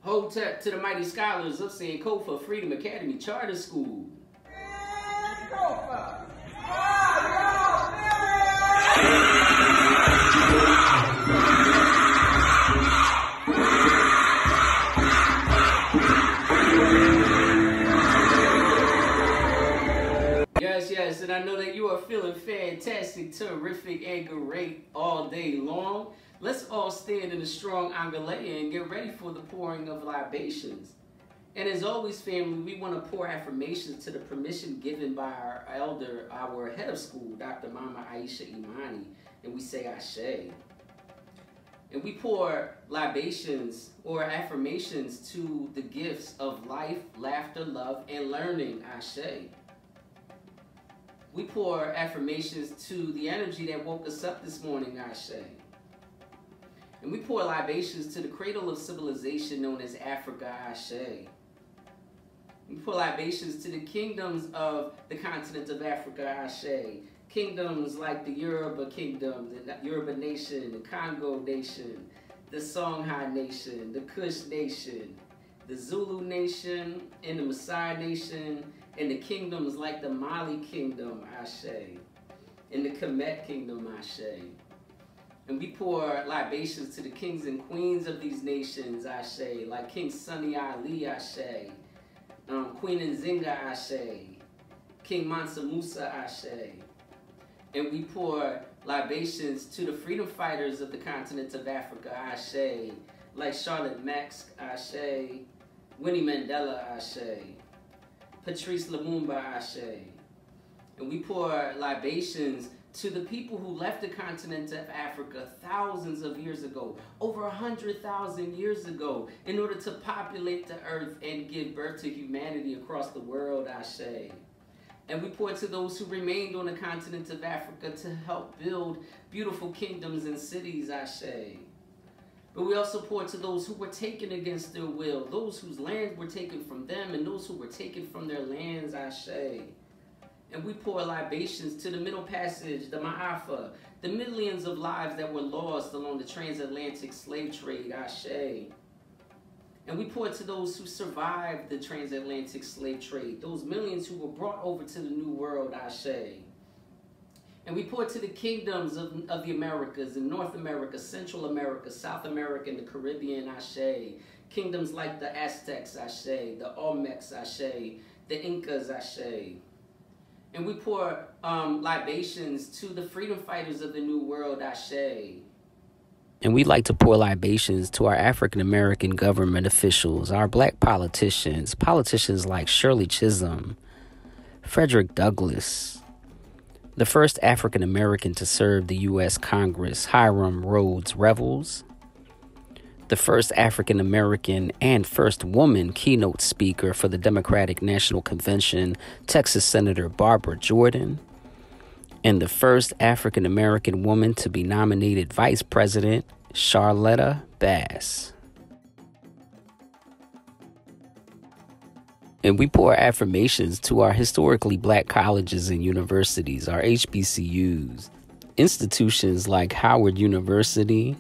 Hotep to the mighty scholars of Sankofa Freedom Academy Charter School. Sankofa! Yes, and I know that you are feeling fantastic, terrific, and great all day long. Let's all stand in a strong Angalaya and get ready for the pouring of libations. And as always, family, we want to pour affirmations to the permission given by our elder, our head of school, Dr. Mama Aisha Imani, and we say Ashe. And we pour libations or affirmations to the gifts of life, laughter, love, and learning, Ashe. We pour affirmations to the energy that woke us up this morning, Ashe. And we pour libations to the cradle of civilization known as Africa, Ashe. We pour libations to the kingdoms of the continent of Africa, Ashe. Kingdoms like the Yoruba kingdom, the Yoruba nation, the Congo nation, the Songhai nation, the Kush nation, the Zulu nation, and the Maasai nation, and the kingdoms like the Mali kingdom, Ashe, and the Kemet kingdom, Ashe. And we pour libations to the kings and queens of these nations, Ashe, like King Sunny Ali, Ashe, Queen Nzinga, Ashe, King Mansa Musa, Ashe. And we pour libations to the freedom fighters of the continent of Africa, Ashe, like Charlotte Max, Ashe, Winnie Mandela, Ashe, Patrice Lumumba, Ashe. And we pour libations to the people who left the continent of Africa thousands of years ago, over 100,000 years ago, in order to populate the earth and give birth to humanity across the world, Ashe. And we pour to those who remained on the continent of Africa to help build beautiful kingdoms and cities, Ashe. But we also pour to those who were taken against their will, those whose lands were taken from them, and those who were taken from their lands, Ashe. And we pour libations to the Middle Passage, the Ma'afa, the millions of lives that were lost along the transatlantic slave trade, Ashe. And we pour to those who survived the transatlantic slave trade, those millions who were brought over to the New World, Ashe. And we pour to the kingdoms of the Americas, in North America, Central America, South America, and the Caribbean, Ashe. Kingdoms like the Aztecs, Ashe, the Olmecs, Ashe, the Incas, Ashe. And we pour libations to the freedom fighters of the New World, Ashe. And we'd like to pour libations to our African-American government officials, our black politicians like Shirley Chisholm, Frederick Douglass, the first African-American to serve the U.S. Congress, Hiram Rhodes Revels, the first African-American and first woman keynote speaker for the Democratic National Convention, Texas Senator Barbara Jordan, and the first African-American woman to be nominated Vice President, Charlotta Bass. And we pour affirmations to our historically black colleges and universities, our HBCUs, institutions like Howard University,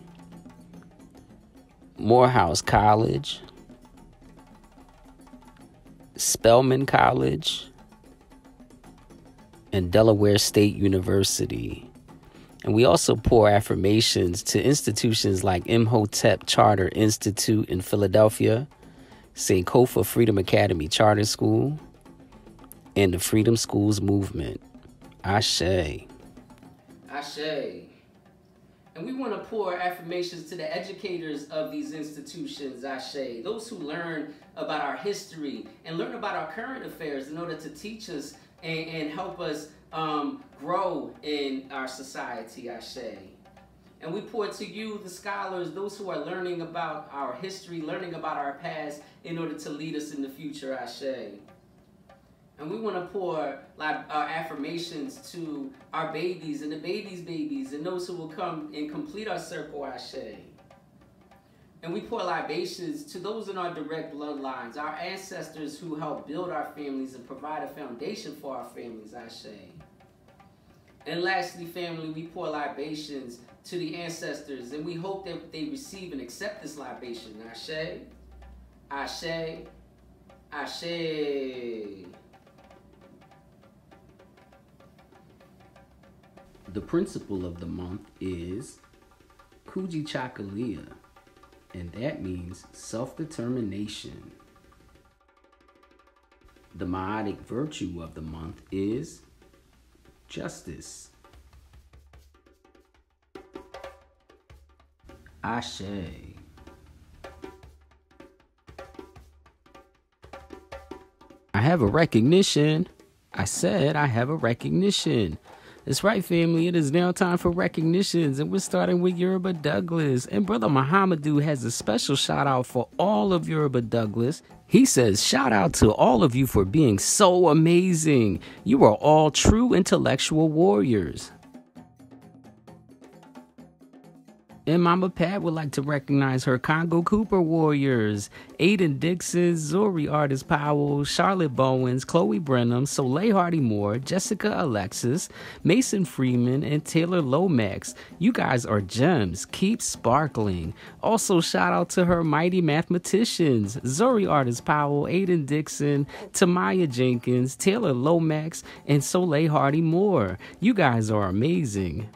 Morehouse College, Spelman College, and Delaware State University. And we also pour affirmations to institutions like Imhotep Charter Institute in Philadelphia, Sankofa Freedom Academy Charter School, and the Freedom Schools Movement. Ashe. Ashe. And we want to pour affirmations to the educators of these institutions, Ashe, those who learn about our history and learn about our current affairs in order to teach us and help us grow in our society, Ashe. And we pour to you, the scholars, those who are learning about our history, learning about our past in order to lead us in the future, Ashe. And we want to pour affirmations to our babies and the babies' babies and those who will come and complete our circle, Ashe. And we pour libations to those in our direct bloodlines, our ancestors who helped build our families and provide a foundation for our families, Ashe. And lastly, family, we pour libations to the ancestors, and we hope that they receive and accept this libation, Ashe. Ashe, Ashe. The principle of the month is Kujichagulia, and that means self-determination. The maitic virtue of the month is justice. Ashe. I have a recognition. I said I have a recognition. That's right, family. It is now time for recognitions, and we're starting with Yoruba Douglas. And Brother Muhammadu has a special shout out for all of Yoruba Douglas. He says, shout out to all of you for being so amazing. You are all true intellectual warriors. And Mama Pat would like to recognize her Congo Cooper warriors, Aiden Dixon, Zori Artist Powell, Charlotte Bowens, Chloe Brenham, Soleil Hardy Moore, Jessica Alexis, Mason Freeman, and Taylor Lomax. You guys are gems. Keep sparkling. Also, shout out to her mighty mathematicians, Zori Artist Powell, Aiden Dixon, Tamaya Jenkins, Taylor Lomax, and Soleil Hardy Moore. You guys are amazing.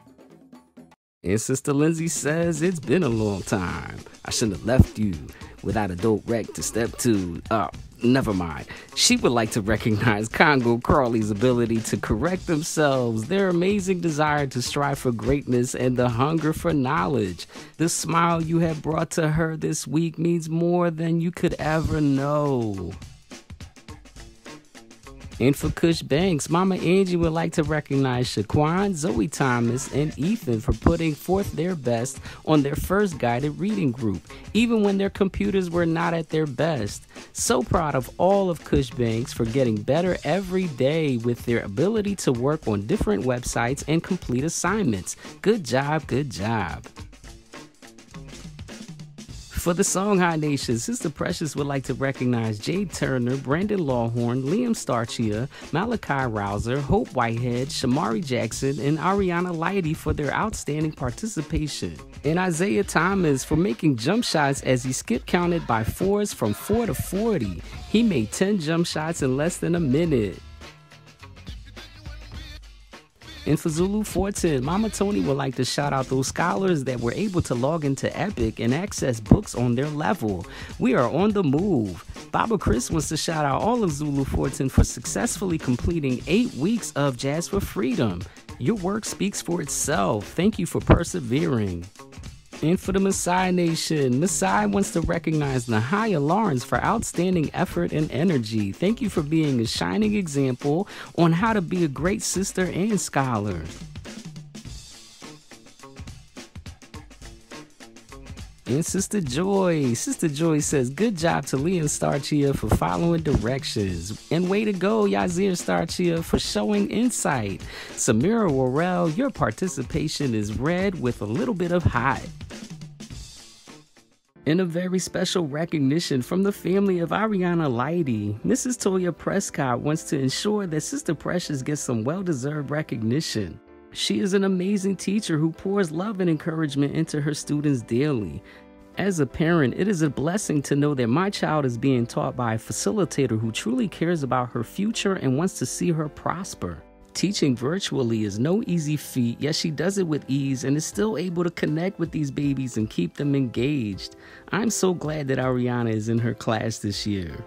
And Sister Lindsay says, it's been a long time. I shouldn't have left you without a dope rec to step to. Never mind. She would like to recognize Congo Crawley's ability to correct themselves, their amazing desire to strive for greatness, and the hunger for knowledge. The smile you have brought to her this week means more than you could ever know. And for Kush Banks, Mama Angie would like to recognize Shaquan, Zoe Thomas, and Ethan for putting forth their best on their first guided reading group, even when their computers were not at their best. So proud of all of Kush Banks for getting better every day with their ability to work on different websites and complete assignments. Good job, good job. For the Song High Nation, Sister Precious would like to recognize Jade Turner, Brandon Lawhorn, Liam Starchia, Malachi Rouser, Hope Whitehead, Shamari Jackson, and Ariana Lighty for their outstanding participation. And Isaiah Thomas for making jump shots as he skip counted by fours from 4 to 40. He made 10 jump shots in less than a minute. And for Zulu Fortin, Mama Tony would like to shout out those scholars that were able to log into Epic and access books on their level. We are on the move. Baba Chris wants to shout out all of Zulu Fortin for successfully completing 8 weeks of Jazz for Freedom. Your work speaks for itself. Thank you for persevering. And for the Messiah Nation, Messiah wants to recognize Nahaya Lawrence for outstanding effort and energy. Thank you for being a shining example on how to be a great sister and scholar. And Sister Joy says, good job to Liam Starchia for following directions. And way to go, Yazir Starchia, for showing insight. Samira Worrell, your participation is red with a little bit of hot. And a very special recognition from the family of Ariana Lighty. Mrs. Toya Prescott wants to ensure that Sister Precious gets some well-deserved recognition. She is an amazing teacher who pours love and encouragement into her students daily. As a parent, it is a blessing to know that my child is being taught by a facilitator who truly cares about her future and wants to see her prosper. Teaching virtually is no easy feat, yet she does it with ease and is still able to connect with these babies and keep them engaged. I'm so glad that Ariana is in her class this year.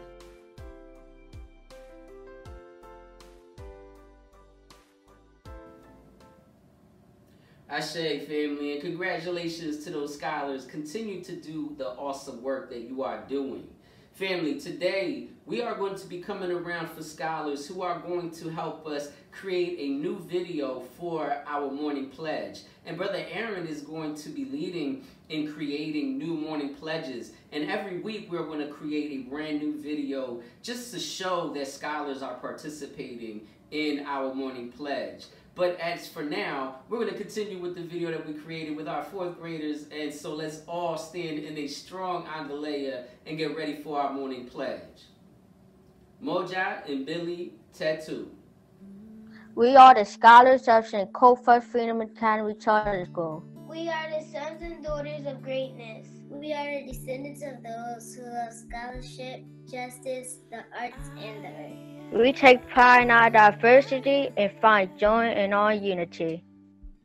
Ashe, family, and congratulations to those scholars. Continue to do the awesome work that you are doing. Family, today we are going to be coming around for scholars who are going to help us create a new video for our morning pledge. And Brother Aaron is going to be leading in creating new morning pledges. And every week we're going to create a brand new video just to show that scholars are participating in our morning pledge. But as for now, we're going to continue with the video that we created with our 4th graders. And so let's all stand in a strong Angalaya and get ready for our morning pledge. Moja and Billy Tattoo. We are the scholars of Sankofa Freedom Academy Charter School. We are the sons and daughters of greatness. We are the descendants of those who love scholarship, justice, the arts, and the earth. We take pride in our diversity and find joy in our unity.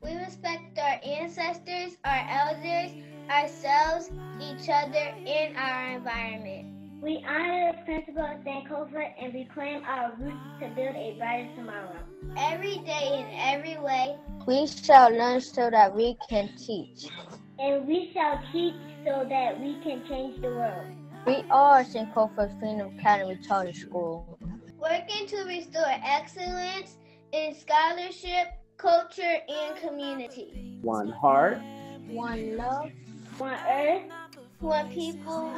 We respect our ancestors, our elders, ourselves, each other, and our environment. We honor the principle of Sankofa and reclaim our roots to build a brighter tomorrow. Every day in every way, we shall learn so that we can teach. And we shall teach so that we can change the world. We are Sankofa Freedom Academy Charter School, working to restore excellence in scholarship, culture, and community. One heart, one love, one earth, one people.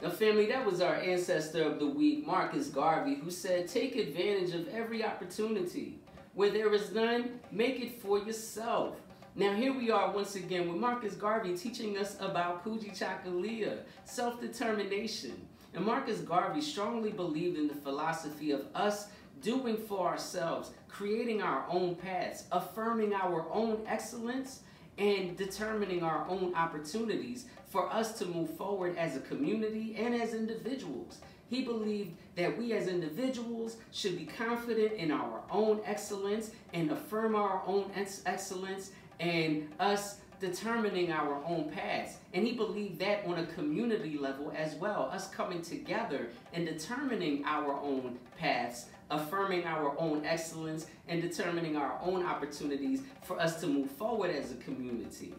Now family, that was our ancestor of the week, Marcus Garvey, who said, take advantage of every opportunity. Where there is none, make it for yourself. Now here we are once again with Marcus Garvey teaching us about Kujichagulia, self-determination. And Marcus Garvey strongly believed in the philosophy of us doing for ourselves, creating our own paths, affirming our own excellence, and determining our own opportunities for us to move forward as a community and as individuals. He believed that we as individuals should be confident in our own excellence and affirm our own excellence and us determining our own paths. And he believed that on a community level as well, us coming together and determining our own paths, affirming our own excellence, and determining our own opportunities for us to move forward as a community.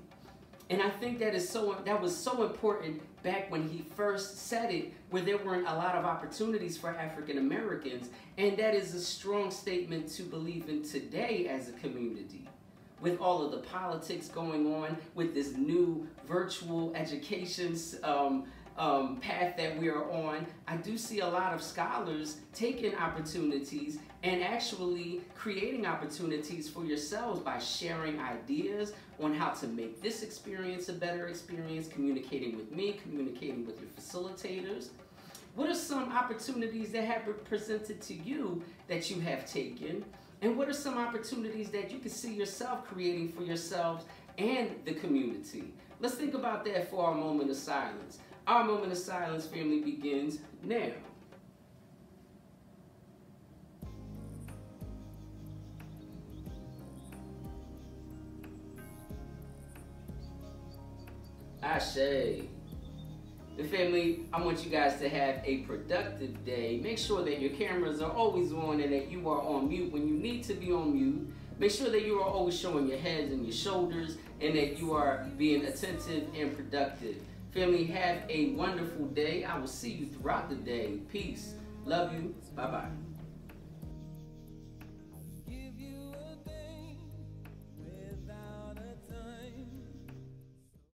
And I think that was so important back when he first said it, where there weren't a lot of opportunities for African Americans. And that is a strong statement to believe in today as a community. With all of the politics going on, with this new virtual education path that we are on, I do see a lot of scholars taking opportunities and actually creating opportunities for yourselves by sharing ideas on how to make this experience a better experience, communicating with me, communicating with your facilitators. What are some opportunities that have been presented to you that you have taken? And what are some opportunities that you can see yourself creating for yourselves and the community? Let's think about that for our moment of silence. Our moment of silence, family, begins now. Ashe. The family, I want you guys to have a productive day. Make sure that your cameras are always on and that you are on mute when you need to be on mute. Make sure that you are always showing your heads and your shoulders and that you are being attentive and productive. Family, have a wonderful day. I will see you throughout the day. Peace. Love you. Bye-bye.